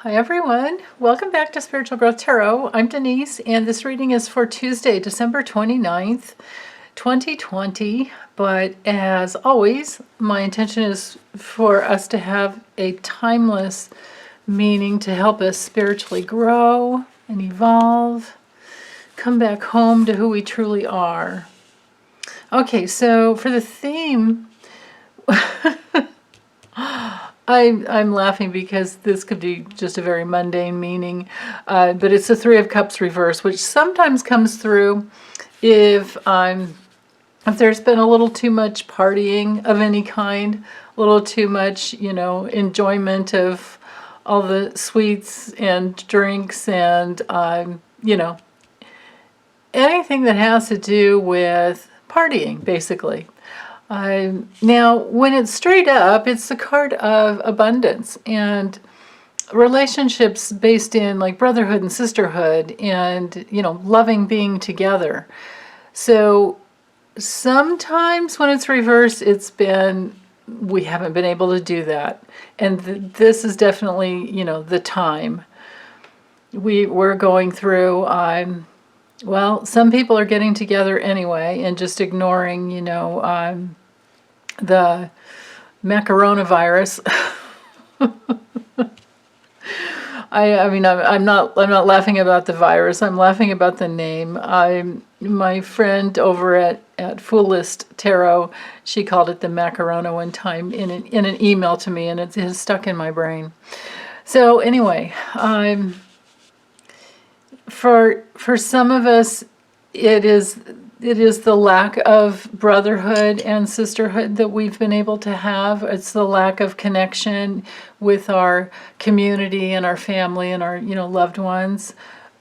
Hi everyone, welcome back to Spiritual Growth Tarot. I'm Denise and this reading is for Tuesday, December 29th, 2020. But as always, my intention is for us to have a timeless meaning to help us spiritually grow and evolve, come back home to who we truly are. Okay, so for the theme, I'm laughing because this could be just a very mundane meaning, but it's the Three of Cups reverse, which sometimes comes through if there's been a little too much partying of any kind, a little too much, enjoyment of all the sweets and drinks and, anything that has to do with partying, basically. Now, when it's straight up, it's the card of abundance and relationships based in like brotherhood and sisterhood and, loving being together. So sometimes when it's reversed, we haven't been able to do that. And this is definitely, the time. We're going through, well, some people are getting together anyway and just ignoring, the macaronavirus. I'm not laughing about the virus. I'm laughing about the name. My friend over at Foolist Tarot, she called it the macarona one time in an email to me, and it has stuck in my brain. So anyway, for some of us, it is the lack of brotherhood and sisterhood that we've been able to have. It's the lack of connection with our community and our family and our, loved ones.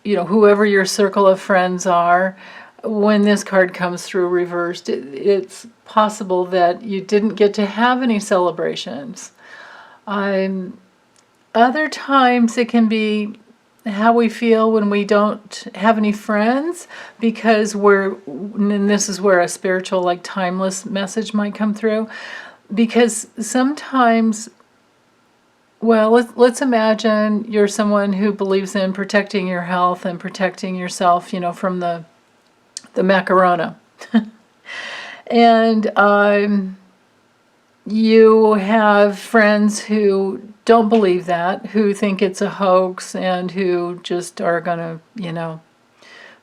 Whoever your circle of friends are. When this card comes through reversed, it's possible that you didn't get to have any celebrations. Other times it can be how we feel when we don't have any friends, because and this is where a spiritual, like timeless message might come through, because sometimes, well, let's imagine you're someone who believes in protecting your health and protecting yourself, from the macarona. And you have friends who don't believe that, who think it's a hoax, and who just are going to,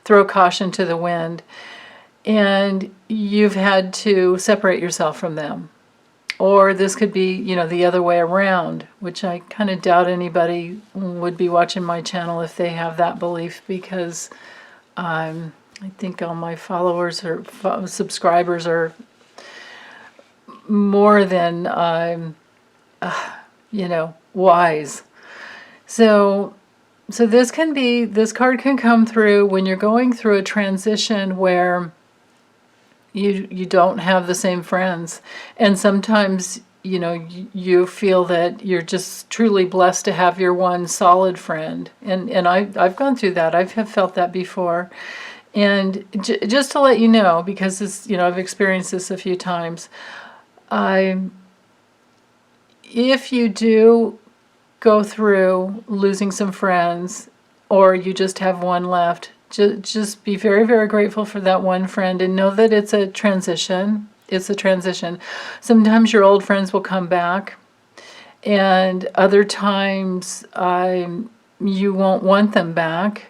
throw caution to the wind. And you've had to separate yourself from them. Or this could be, the other way around, which I kind of doubt anybody would be watching my channel if they have that belief, because I think all my followers or subscribers are more than wise. So this card can come through when you're going through a transition where you don't have the same friends, and sometimes you feel that you're just truly blessed to have your one solid friend, and I've gone through that. I've felt that before. And just to let you know, because this, I've experienced this a few times, if you do go through losing some friends, or you just have one left, just be very, very grateful for that one friend, and know that it's a transition. It's a transition. Sometimes your old friends will come back, and other times you won't want them back,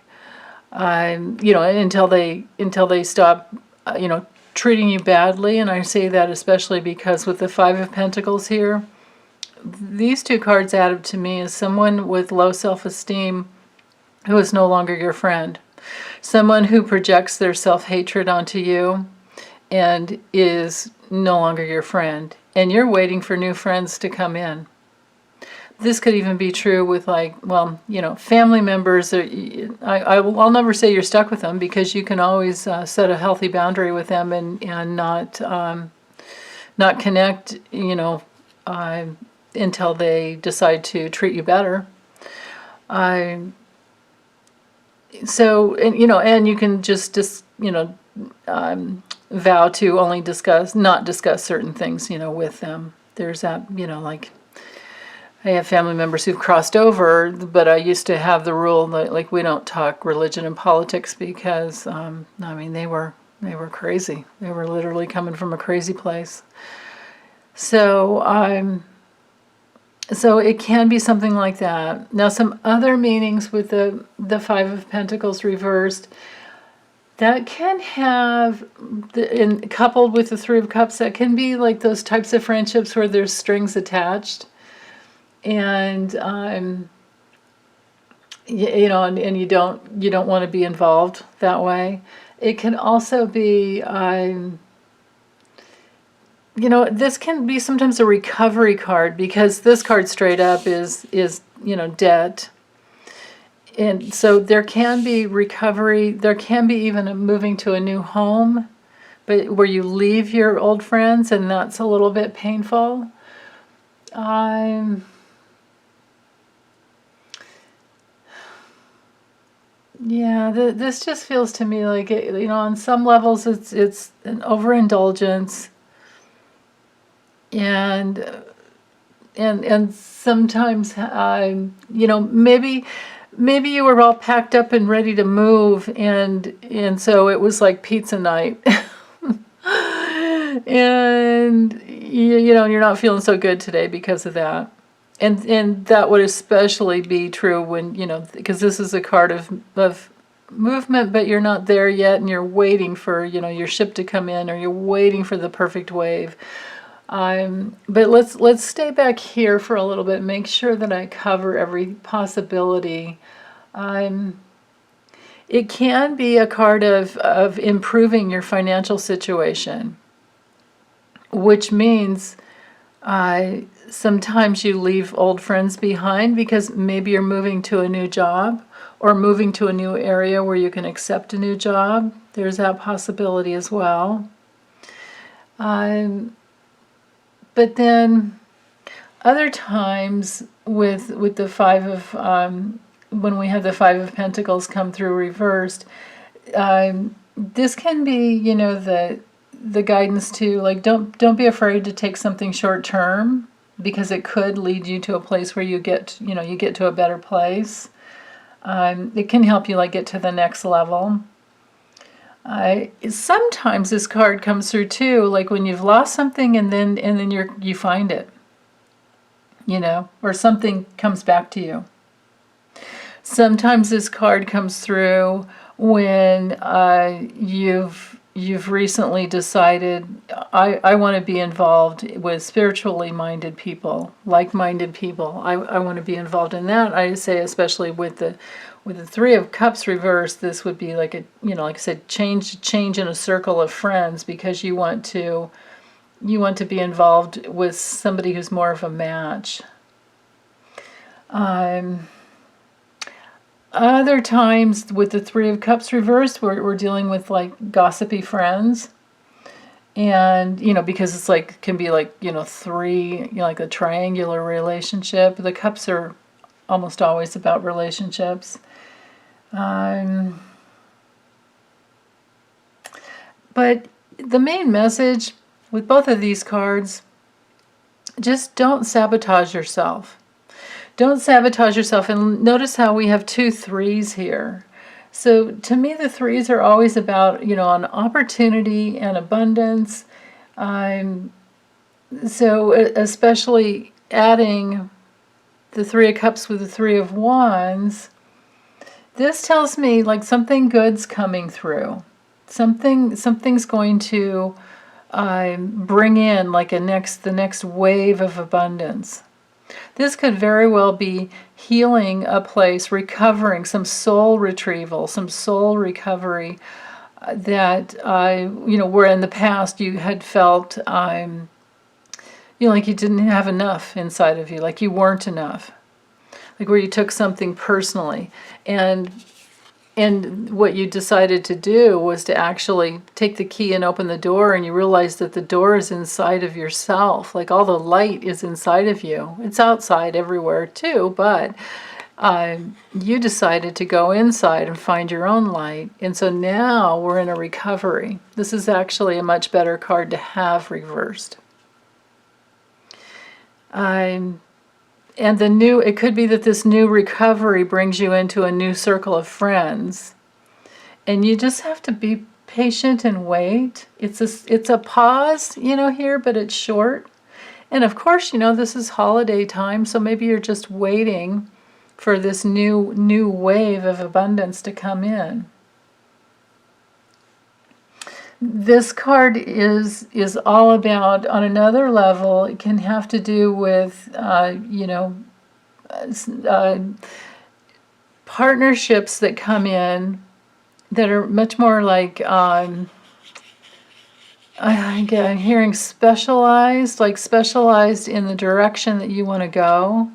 until they stop, treating you badly. And I say that especially because with the Five of Pentacles here, these two cards add up to me as someone with low self-esteem who is no longer your friend. Someone who projects their self-hatred onto you and is no longer your friend. And you're waiting for new friends to come in. This could even be true with family members. I'll never say you're stuck with them, because you can always set a healthy boundary with them and not connect, until they decide to treat you better. And you can just vow to only not discuss certain things, with them. There's that, I have family members who've crossed over, but I used to have the rule that like we don't talk religion and politics because I mean they were crazy. They were literally coming from a crazy place. So so it can be something like that. Now some other meanings with the Five of Pentacles reversed, that can have, coupled with the Three of Cups, that can be like those types of friendships where there's strings attached. And you know, and you don't want to be involved that way. It can also be you know, this can be sometimes a recovery card, because this card straight up is you know, debt. And so there can be recovery, there can be even a moving to a new home, but where you leave your old friends, and that's a little bit painful. Yeah, this just feels to me like it, you know, on some levels it's an overindulgence, and sometimes you know, maybe you were all packed up and ready to move, and so it was like pizza night. And you know, you're not feeling so good today because of that. And that would especially be true when, you know, because this is a card of movement, but you're not there yet, and you're waiting for, you know, your ship to come in, or you're waiting for the perfect wave. But let's stay back here for a little bit, make sure that I cover every possibility. It can be a card of improving your financial situation, which means sometimes you leave old friends behind because maybe you're moving to a new job or moving to a new area where you can accept a new job. There's that possibility as well. But then other times with the Five of, when we have the Five of Pentacles come through reversed, this can be, you know, the guidance to, like, don't be afraid to take something short term, because it could lead you to a place where you get to a better place. It can help you like get to the next level. Sometimes this card comes through too, like when you've lost something and then you find it, you know, or something comes back to you. Sometimes this card comes through when you've recently decided, I want to be involved with spiritually minded people, like-minded people. I want to be involved in that. I say especially with the Three of Cups reversed, this would be like a, you know, like I said, change in a circle of friends, because you want to be involved with somebody who's more of a match. Other times with the Three of Cups reversed, we're dealing with like gossipy friends. And, you know, because it's like, can be like, you know, three, you know, like a triangular relationship. The cups are almost always about relationships. But the main message with both of these cards, just don't sabotage yourself. Don't sabotage yourself. And notice how we have 2 3s here. So to me, the 3s are always about, you know, an opportunity and abundance. So especially adding the Three of Cups with the Three of Wands, this tells me like something good's coming through. Something's going to bring in like the next wave of abundance. This could very well be healing a place, recovering, some soul retrieval, some soul recovery that, you know, where in the past you had felt, you know, like you didn't have enough inside of you, like you weren't enough. Like where you took something personally, and what you decided to do was to actually take the key and open the door, and you realize that the door is inside of yourself. Like all the light is inside of you. It's outside everywhere too, but you decided to go inside and find your own light. And so now we're in a recovery. This is actually a much better card to have reversed. And it could be that this new recovery brings you into a new circle of friends. And you just have to be patient and wait. It's a pause, here, but it's short. And of course, this is holiday time, so maybe you're just waiting for this new wave of abundance to come in. This card is all about, on another level, it can have to do with, partnerships that come in that are much more like, I'm hearing specialized in the direction that you want to go.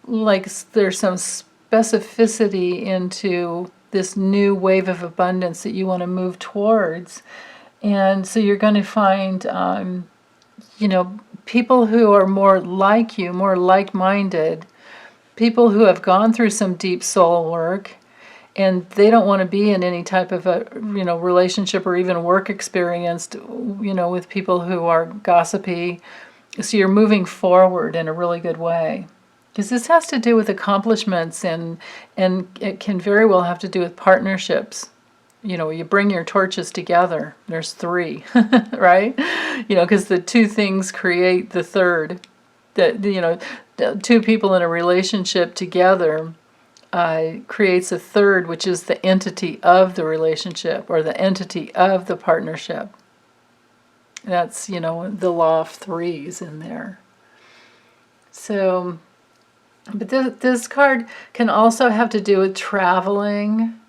Like there's some specificity into this new wave of abundance that you want to move towards. And so you're going to find, people who are more like you, more like-minded, people who have gone through some deep soul work, and they don't want to be in any type of a, relationship or even work experience, with people who are gossipy. So you're moving forward in a really good way. Because this has to do with accomplishments, and it can very well have to do with partnerships. You bring your torches together. There's three, right? Because the two things create the third. Two people in a relationship together creates a third, which is the entity of the relationship or the entity of the partnership. That's, the law of threes in there. So... But this card can also have to do with traveling,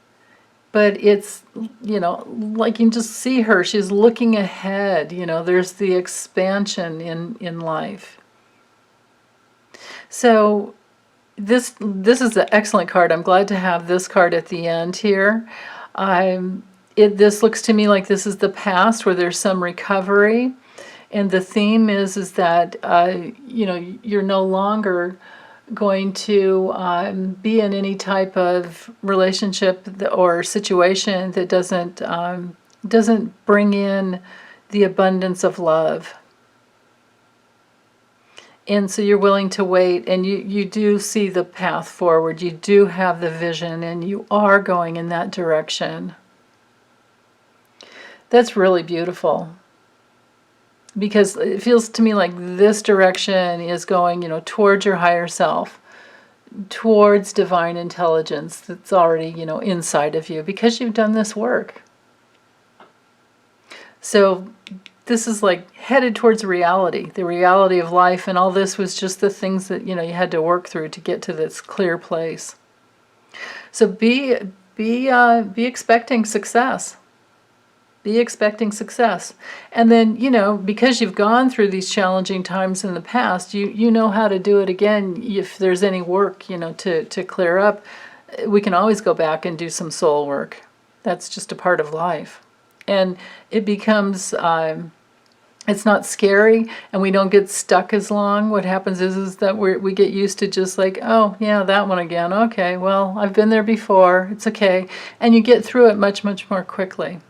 but it's, like you can just see her. She's looking ahead. There's the expansion in life. So this is an excellent card. I'm glad to have this card at the end here. This looks to me like this is the past where there's some recovery, and the theme is that you're no longer going to be in any type of relationship or situation that doesn't bring in the abundance of love. And so you're willing to wait, and you do see the path forward. You do have the vision, and you are going in that direction. That's really beautiful. Because it feels to me like this direction is going, towards your higher self, towards divine intelligence that's already, inside of you, because you've done this work. So this is like headed towards reality, the reality of life, and all this was just the things that, you had to work through to get to this clear place. So be expecting success. Be expecting success. And then, because you've gone through these challenging times in the past, you know how to do it again. If there's any work, to clear up, we can always go back and do some soul work. That's just a part of life. And it becomes, it's not scary, and we don't get stuck as long. What happens is that we get used to just like, oh, yeah, that one again. Okay, well, I've been there before. It's okay. And you get through it much, much more quickly.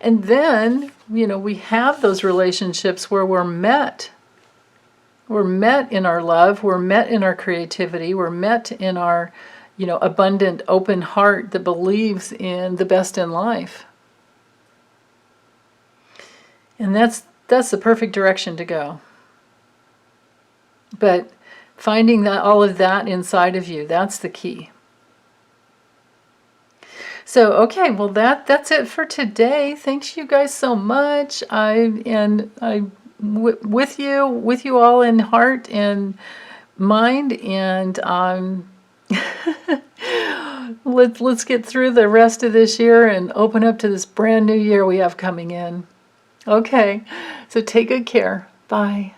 And then, we have those relationships where we're met. We're met in our love. We're met in our creativity. We're met in our, abundant, open heart that believes in the best in life. And that's the perfect direction to go. But finding all of that inside of you, that's the key. So, okay, well, that's it for today. Thanks you guys so much. With you all in heart and mind, and let's get through the rest of this year and open up to this brand new year we have coming in. Okay, so take good care. Bye.